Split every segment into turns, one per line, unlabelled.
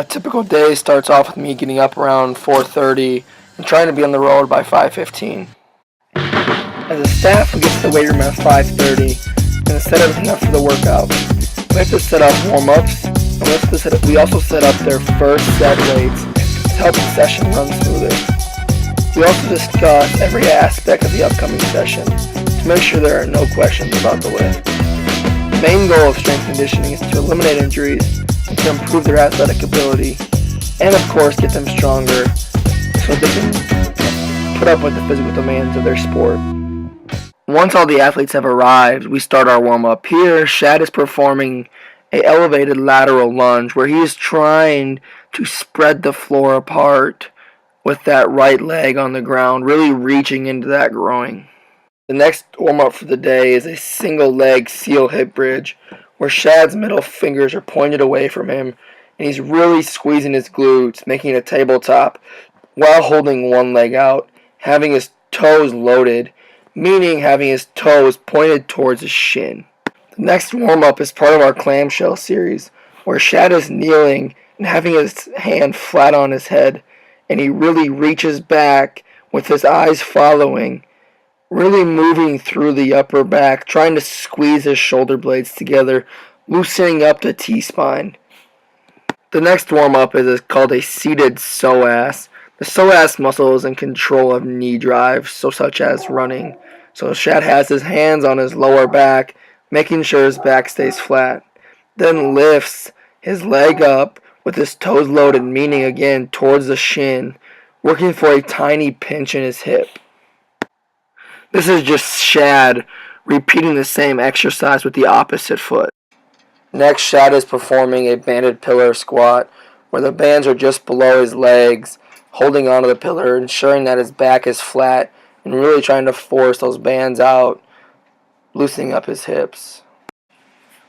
A typical day starts off with me getting up around 4:30 and trying to be on the road by 5:15. As a staff, we get to the weight room at 5:30 and set everything up for the workout. We have to set up warm-ups, and we also set up their first set weights to help the session run smoother. We also discuss every aspect of the upcoming session to make sure there are no questions about the lift. The main goal of strength conditioning is to eliminate injuries and to improve their athletic ability, and of course get them stronger so they can put up with the physical demands of their sport. Once all the athletes have arrived, we start our warm-up. Here, Shad is performing an elevated lateral lunge where he is trying to spread the floor apart with that right leg on the ground, really reaching into that groin. The next warm-up for the day is a single leg seal hip bridge where Shad's middle fingers are pointed away from him and he's really squeezing his glutes, making a tabletop while holding one leg out, having his toes loaded, meaning having his toes pointed towards his shin. The next warm-up is part of our clamshell series where Shad is kneeling and having his hand flat on his head, and he really reaches back with his eyes following, really moving through the upper back, trying to squeeze his shoulder blades together, loosening up the T-spine. The next warm-up is called a seated psoas. The psoas muscle is in control of knee drives, such as running. So Shad has his hands on his lower back, making sure his back stays flat. Then lifts his leg up with his toes loaded, meaning again towards the shin, working for a tiny pinch in his hip. This is just Shad repeating the same exercise with the opposite foot. Next, Shad is performing a banded pillar squat where the bands are just below his legs, holding onto the pillar, ensuring that his back is flat and really trying to force those bands out, loosening up his hips.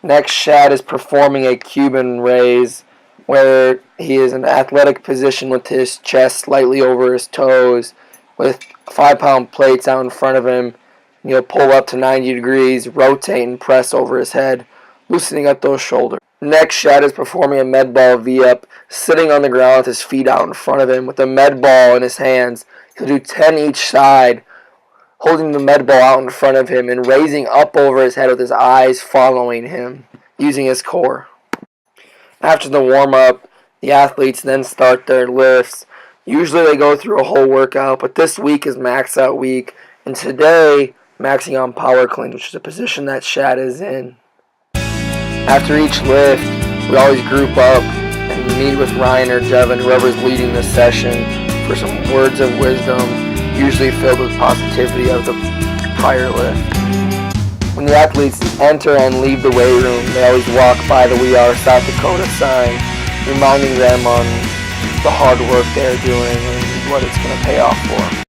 Next, Shad is performing a Cuban raise where he is in an athletic position with his chest slightly over his toes, with 5-pound plates out in front of him. He'll pull up to 90 degrees, rotate and press over his head, loosening up those shoulders. Next, Shad is performing a med ball V-up, sitting on the ground with his feet out in front of him with the med ball in his hands. He'll do 10 each side, holding the med ball out in front of him and raising up over his head with his eyes following him, using his core. After the warm-up, the athletes then start their lifts. Usually they go through a whole workout, but this week is max out week, and today, maxing on power clean, which is a position that Shad is in. After each lift, we always group up and meet with Ryan or Devin, whoever's leading the session, for some words of wisdom, usually filled with positivity of the prior lift. When the athletes enter and leave the weight room, they always walk by the We Are South Dakota sign, reminding them on the hard work they're doing and what it's going to pay off for.